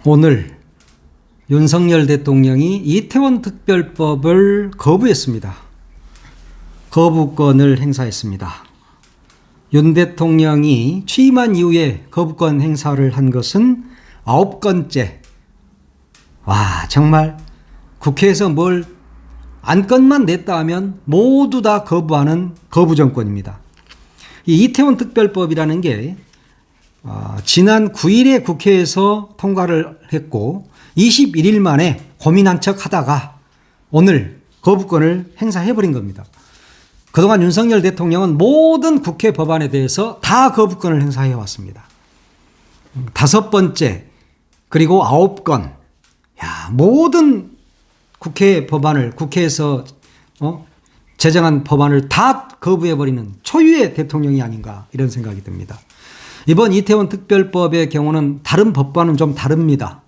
오늘 윤석열 대통령이 이태원 특별법을 거부했습니다. 거부권을 행사했습니다. 윤 대통령이 취임한 이후에 거부권 행사를 한 것은 9건째. 와, 정말 국회에서 뭘 안건만 냈다 하면 모두 다 거부하는 거부 정권입니다. 이 이태원 특별법이라는 게 지난 9일에 국회에서 통과를 했고 21일 만에 고민한 척 하다가 오늘 거부권을 행사해버린 겁니다. 그동안 윤석열 대통령은 모든 국회 법안에 대해서 다 거부권을 행사해 왔습니다. 5번째 그리고 9건. 모든 국회 법안을 국회에서 제정한 법안을 다 거부해버리는 초유의 대통령이 아닌가 이런 생각이 듭니다. 이번 이태원 특별법의 경우는 다른 법과는 좀 다릅니다.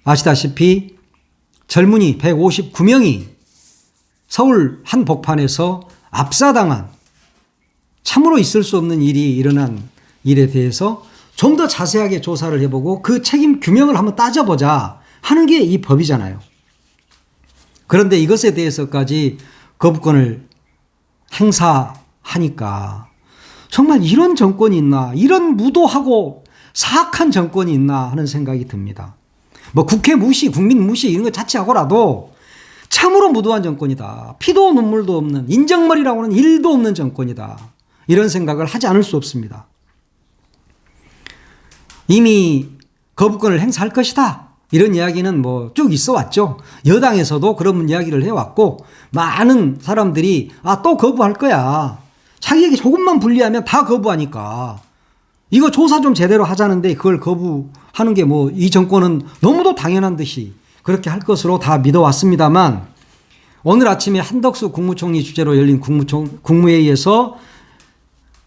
아시다시피 젊은이 159명이 서울 한복판에서 압사당한 참으로 있을 수 없는 일이 일어난 일에 대해서 좀 더 자세하게 조사를 해보고 그 책임 규명을 한번 따져보자 하는 게 이 법이잖아요. 그런데 이것에 대해서까지 거부권을 행사하니까 정말 이런 정권이 있나, 이런 무도하고 사악한 정권이 있나 하는 생각이 듭니다. 뭐 국회 무시, 국민 무시 이런 것 자체하고라도 참으로 무도한 정권이다. 피도 눈물도 없는 인정머리라고는 일도 없는 정권이다. 이런 생각을 하지 않을 수 없습니다. 이미 거부권을 행사할 것이다. 이런 이야기는 뭐 쭉 있어 왔죠. 여당에서도 그런 이야기를 해왔고 많은 사람들이 또 거부할 거야. 자기에게 조금만 불리하면 다 거부하니까 이거 조사 좀 제대로 하자는데 그걸 거부하는 게 뭐 이 정권은 너무도 당연한 듯이 그렇게 할 것으로 다 믿어왔습니다만 오늘 아침에 한덕수 국무총리 주재로 열린 국무회의에서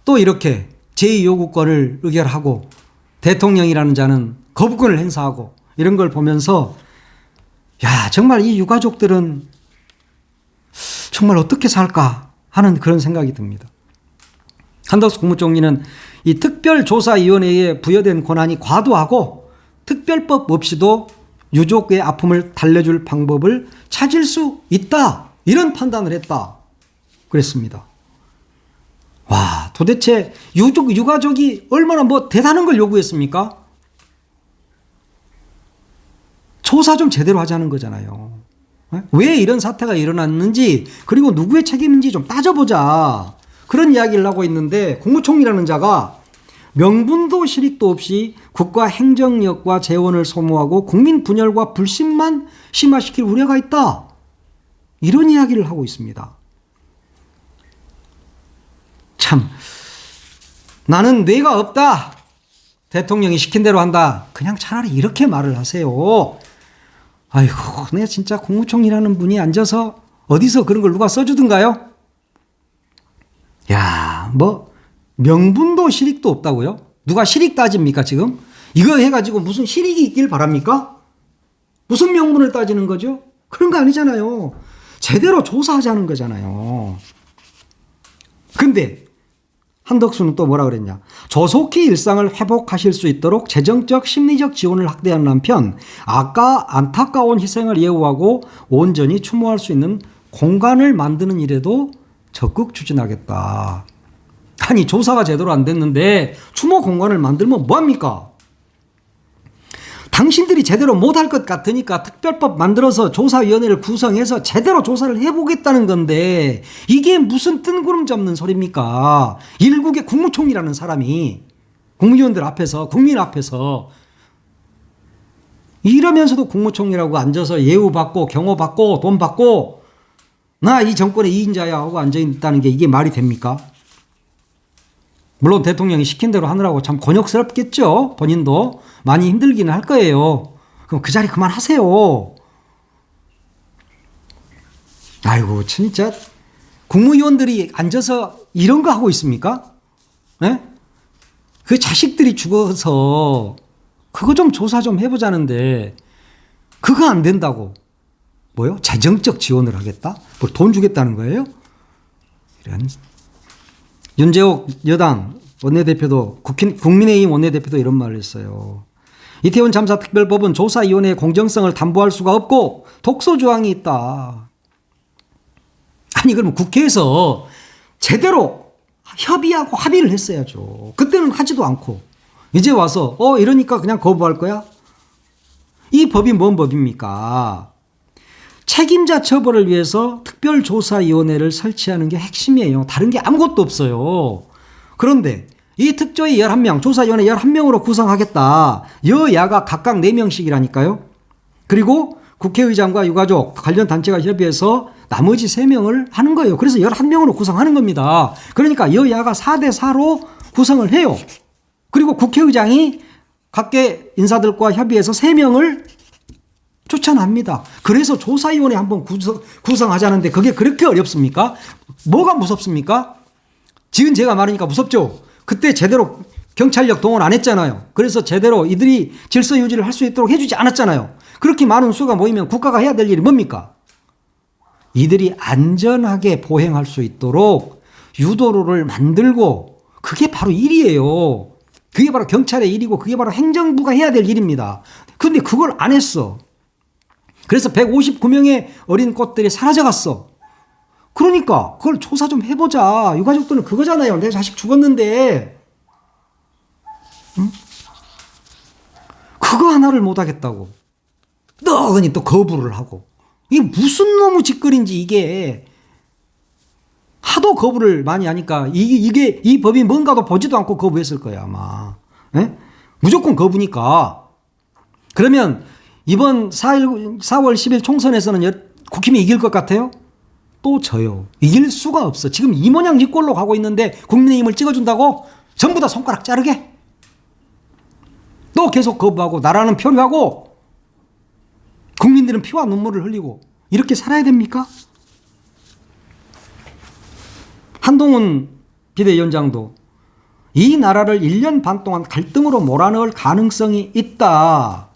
또 이렇게 제2요구권을 의결하고 대통령이라는 자는 거부권을 행사하고 이런 걸 보면서 정말 이 유가족들은 정말 어떻게 살까 하는 그런 생각이 듭니다. 한덕수 국무총리는 이 특별조사위원회에 부여된 권한이 과도하고 특별법 없이도 유족의 아픔을 달래줄 방법을 찾을 수 있다. 이런 판단을 했다. 그랬습니다. 와, 도대체 유가족이 얼마나 뭐 대단한 걸 요구했습니까? 조사 좀 제대로 하자는 거잖아요. 왜 이런 사태가 일어났는지 그리고 누구의 책임인지 좀 따져보자. 그런 이야기를 하고 있는데 국무총리라는 자가 명분도 실익도 없이 국가 행정력과 재원을 소모하고 국민 분열과 불신만 심화시킬 우려가 있다. 이런 이야기를 하고 있습니다. 참, 나는 뇌가 없다. 대통령이 시킨 대로 한다. 그냥 차라리 이렇게 말을 하세요. 아이고, 내가 진짜 국무총리라는 분이 앉아서 어디서 그런 걸 누가 써주든가요? 뭐 명분도 실익도 없다고요? 누가 실익 따집니까 지금? 이거 해가지고 무슨 실익이 있길 바랍니까? 무슨 명분을 따지는 거죠? 그런 거 아니잖아요. 제대로 조사하자는 거잖아요. 근데 한덕수는 또 뭐라 그랬냐? 조속히 일상을 회복하실 수 있도록 재정적 심리적 지원을 확대하는 한편 안타까운 희생을 예우하고 온전히 추모할 수 있는 공간을 만드는 일에도 적극 추진하겠다. 아니, 조사가 제대로 안 됐는데 추모 공간을 만들면 뭐합니까? 당신들이 제대로 못할 것 같으니까 특별법 만들어서 조사위원회를 구성해서 제대로 조사를 해보겠다는 건데 이게 무슨 뜬구름 잡는 소리입니까? 일국의 국무총리라는 사람이 국무위원들 앞에서 국민 앞에서 이러면서도 국무총리라고 앉아서 예우받고 경호받고 돈 받고 나 이 정권의 2인자야 하고 앉아있다는 게 이게 말이 됩니까? 물론 대통령이 시킨 대로 하느라고 참 곤욕스럽겠죠. 본인도 많이 힘들기는 할 거예요. 그럼 그 자리 그만하세요. 아이고, 진짜 국무위원들이 앉아서 이런 거 하고 있습니까? 네? 그 자식들이 죽어서 그거 좀 조사 좀 해보자는데 그거 안 된다고 뭐요? 재정적 지원을 하겠다? 뭐 돈 주겠다는 거예요? 이런. 윤재옥 여당 원내대표도 국민의힘 원내대표도 이런 말을 했어요. 이태원 참사 특별법은 조사위원회의 공정성을 담보할 수가 없고 독소조항이 있다. 아니 그러면 국회에서 제대로 협의하고 합의를 했어야죠. 그때는 하지도 않고 이제 와서 이러니까 그냥 거부할 거야? 이 법이 뭔 법입니까? 책임자 처벌을 위해서 특별조사위원회를 설치하는 게 핵심이에요. 다른 게 아무것도 없어요. 그런데 이 특조위 11명, 조사위원회 11명으로 구성하겠다. 여야가 각각 4명씩이라니까요. 그리고 국회의장과 유가족, 관련 단체가 협의해서 나머지 3명을 하는 거예요. 그래서 11명으로 구성하는 겁니다. 그러니까 여야가 4대4로 구성을 해요. 그리고 국회의장이 각계 인사들과 협의해서 3명을 추천합니다. 그래서 조사위원회 한번 구성하자는데 그게 그렇게 어렵습니까? 뭐가 무섭습니까? 지금 제가 말하니까 무섭죠? 그때 제대로 경찰력 동원 안 했잖아요. 그래서 제대로 이들이 질서 유지를 할 수 있도록 해주지 않았잖아요. 그렇게 많은 수가 모이면 국가가 해야 될 일이 뭡니까? 이들이 안전하게 보행할 수 있도록 유도로를 만들고 그게 바로 일이에요. 그게 바로 경찰의 일이고 그게 바로 행정부가 해야 될 일입니다. 그런데 그걸 안 했어. 그래서 159명의 어린 꽃들이 사라져갔어. 그러니까 그걸 조사 좀 해보자. 유가족들은 그거잖아요. 내 자식 죽었는데 응? 그거 하나를 못하겠다고 너그니 또 거부를 하고 이게 무슨 놈의 짓거리인지 이게 하도 거부를 많이 하니까 이 법이 뭔가도 보지도 않고 거부했을 거야 아마. 에? 무조건 거부니까. 그러면 이번 4월 10일 총선에서는 국힘이 이길 것 같아요? 또 져요. 이길 수가 없어. 지금 이 모양 이 꼴로 가고 있는데 국민의힘을 찍어준다고 전부 다 손가락 자르게? 또 계속 거부하고 나라는 표류하고 국민들은 피와 눈물을 흘리고 이렇게 살아야 됩니까? 한동훈 비대위원장도 이 나라를 1년 반 동안 갈등으로 몰아넣을 가능성이 있다.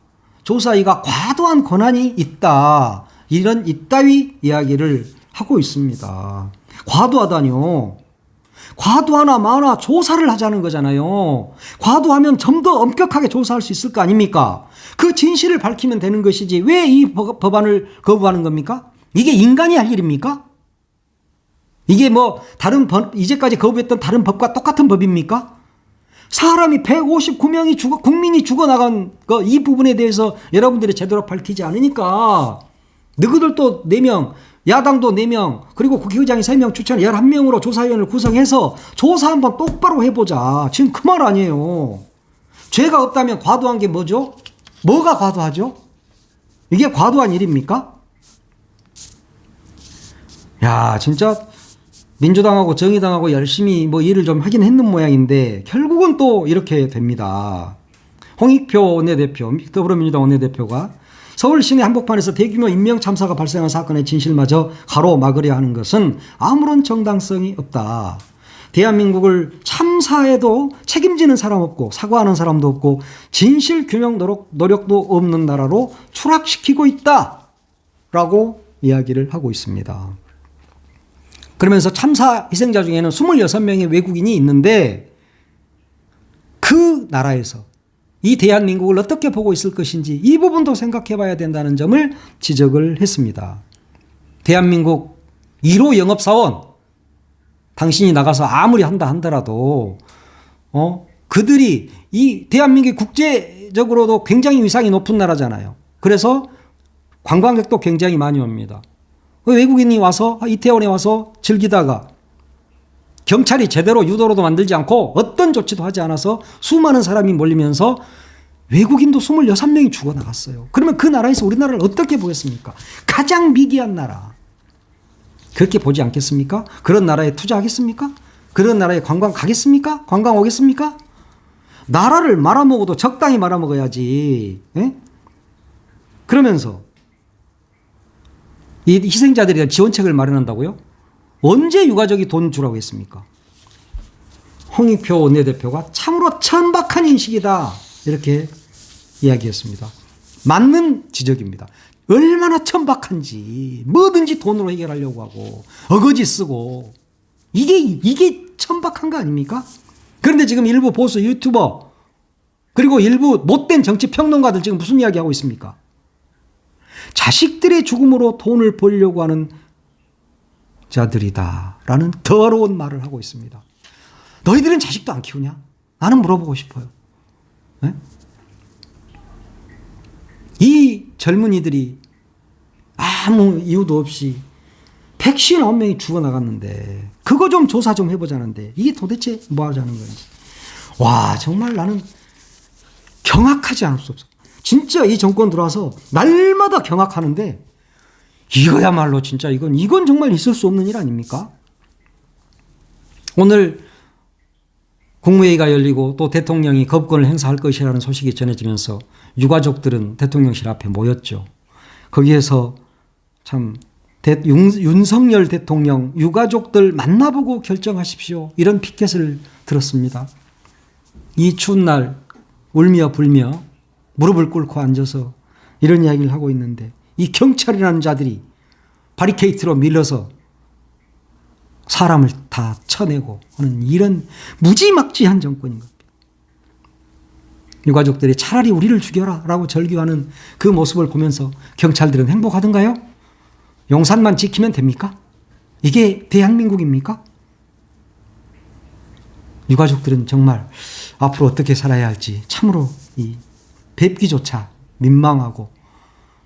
조사위가 과도한 권한이 있다. 이런 이따위 이야기를 하고 있습니다. 과도하다뇨. 과도하나 마나 조사를 하자는 거잖아요. 과도하면 좀 더 엄격하게 조사할 수 있을 거 아닙니까? 그 진실을 밝히면 되는 것이지 왜 이 법안을 거부하는 겁니까? 이게 인간이 할 일입니까? 이게 뭐 다른 이제까지 거부했던 다른 법과 똑같은 법입니까? 사람이 159명이 국민이 죽어나간 이 부분에 대해서 여러분들이 제대로 밝히지 않으니까 너희들 또 4명, 야당도 4명, 그리고 국회의장이 3명 추천 11명으로 조사위원회를 구성해서 조사 한번 똑바로 해보자. 지금 그 말 아니에요. 죄가 없다면 과도한 게 뭐죠? 뭐가 과도하죠? 이게 과도한 일입니까? 야, 진짜 민주당하고 정의당하고 열심히 뭐 일을 좀 하긴 했는 모양인데 결국은 또 이렇게 됩니다. 홍익표 원내대표, 더불어민주당 원내대표가 서울 시내 한복판에서 대규모 인명참사가 발생한 사건의 진실마저 가로막으려 하는 것은 아무런 정당성이 없다. 대한민국을 참사에도 책임지는 사람 없고 사과하는 사람도 없고 진실 규명 노력도 없는 나라로 추락시키고 있다라고 이야기를 하고 있습니다. 그러면서 참사 희생자 중에는 26명의 외국인이 있는데 그 나라에서 이 대한민국을 어떻게 보고 있을 것인지 이 부분도 생각해 봐야 된다는 점을 지적을 했습니다. 대한민국 1호 영업사원 당신이 나가서 아무리 한다 하더라도 그들이 이 대한민국이 국제적으로도 굉장히 위상이 높은 나라잖아요. 그래서 관광객도 굉장히 많이 옵니다. 외국인이 와서 이태원에 와서 즐기다가 경찰이 제대로 유도로도 만들지 않고 어떤 조치도 하지 않아서 수많은 사람이 몰리면서 외국인도 26명이 죽어나갔어요. 그러면 그 나라에서 우리나라를 어떻게 보겠습니까? 가장 미개한 나라. 그렇게 보지 않겠습니까? 그런 나라에 투자하겠습니까? 그런 나라에 관광 가겠습니까? 관광 오겠습니까? 나라를 말아먹어도 적당히 말아먹어야지. 에? 그러면서 이 희생자들에 대한 지원책을 마련한다고요? 언제 유가족이 돈 주라고 했습니까? 홍익표 원내대표가 참으로 천박한 인식이다 이렇게 이야기했습니다. 맞는 지적입니다. 얼마나 천박한지 뭐든지 돈으로 해결하려고 하고 어거지 쓰고 이게 천박한 거 아닙니까? 그런데 지금 일부 보수 유튜버 그리고 일부 못된 정치평론가들 지금 무슨 이야기하고 있습니까? 자식들의 죽음으로 돈을 벌려고 하는 자들이다 라는 더러운 말을 하고 있습니다. 너희들은 자식도 안 키우냐? 나는 물어보고 싶어요. 네? 이 젊은이들이 아무 이유도 없이 159명이 죽어나갔는데 그거 좀 조사 좀 해보자는데 이게 도대체 뭐 하자는 건지. 와, 정말 나는 경악하지 않을 수 없어. 진짜 이 정권 들어와서 날마다 경악하는데 이거야말로 진짜 이건 정말 있을 수 없는 일 아닙니까? 오늘 국무회의가 열리고 또 대통령이 거부권을 행사할 것이라는 소식이 전해지면서 유가족들은 대통령실 앞에 모였죠. 거기에서 참 윤석열 대통령 유가족들 만나보고 결정하십시오. 이런 피켓을 들었습니다. 이 추운 날 울며 불며 무릎을 꿇고 앉아서 이런 이야기를 하고 있는데 이 경찰이라는 자들이 바리케이트로 밀어서 사람을 다 쳐내고 하는 이런 무지막지한 정권인 겁니다. 유가족들이 차라리 우리를 죽여라 라고 절규하는 그 모습을 보면서 경찰들은 행복하던가요? 용산만 지키면 됩니까? 이게 대한민국입니까? 유가족들은 정말 앞으로 어떻게 살아야 할지 참으로 이 뵙기조차 민망하고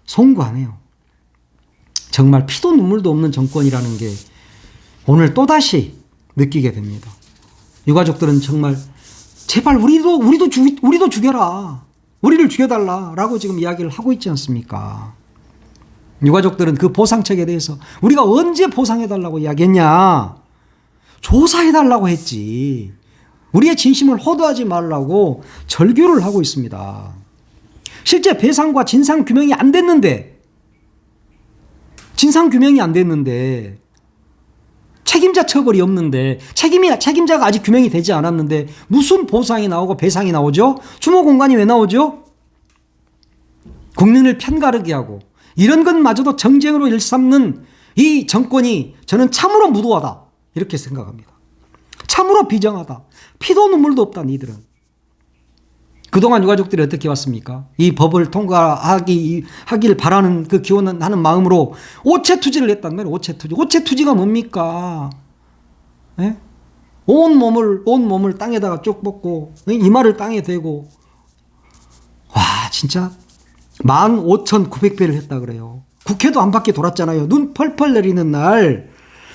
송구하네요. 정말 피도 눈물도 없는 정권이라는 게 오늘 또다시 느끼게 됩니다. 유가족들은 정말 제발 우리도 죽여라. 우리를 죽여달라라고 지금 이야기를 하고 있지 않습니까? 유가족들은 그 보상책에 대해서 우리가 언제 보상해달라고 이야기했냐? 조사해달라고 했지. 우리의 진심을 호도하지 말라고 절규를 하고 있습니다. 실제 배상과 진상규명이 안 됐는데 책임자 처벌이 없는데 책임자가 아직 규명이 되지 않았는데 무슨 보상이 나오고 배상이 나오죠? 추모 공간이 왜 나오죠? 국민을 편가르게 하고 이런 것마저도 정쟁으로 일삼는 이 정권이 저는 참으로 무도하다 이렇게 생각합니다. 참으로 비정하다. 피도 눈물도 없다 니들은. 그동안 유가족들이 어떻게 왔습니까? 이 법을 통과하기를 바라는 그 기원하는 마음으로 오체투지를 했단 말이에요. 오체투지가 뭡니까? 예? 온 몸을 땅에다가 쭉 뻗고 이마를 땅에 대고 와 진짜 15,900배를 했다 그래요. 국회도 안 밖에 돌았잖아요. 눈 펄펄 내리는 날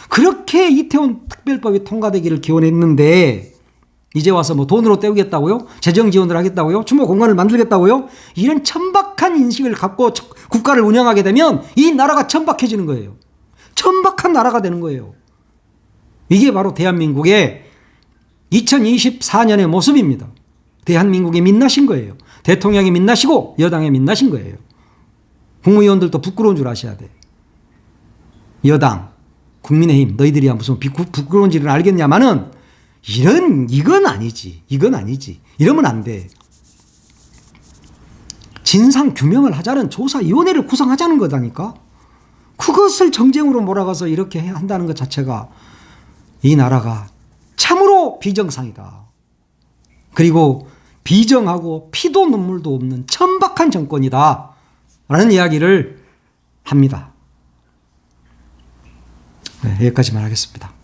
그렇게 이태원 특별법이 통과되기를 기원했는데 이제 와서 뭐 돈으로 때우겠다고요? 재정 지원을 하겠다고요? 추모 공간을 만들겠다고요? 이런 천박한 인식을 갖고 국가를 운영하게 되면 이 나라가 천박해지는 거예요. 천박한 나라가 되는 거예요. 이게 바로 대한민국의 2024년의 모습입니다. 대한민국이 민낯인 거예요. 대통령이 민낯이고 여당이 민낯인 거예요. 국무위원들도 부끄러운 줄 아셔야 돼. 여당, 국민의힘 너희들이야 무슨 부끄러운 일은 알겠냐마는 이건 아니지. 이러면 안 돼. 진상 규명을 하자는 조사위원회를 구성하자는 거다니까. 그것을 정쟁으로 몰아가서 이렇게 한다는 것 자체가 이 나라가 참으로 비정상이다. 그리고 비정하고 피도 눈물도 없는 천박한 정권이다. 라는 이야기를 합니다. 네, 여기까지만 하겠습니다.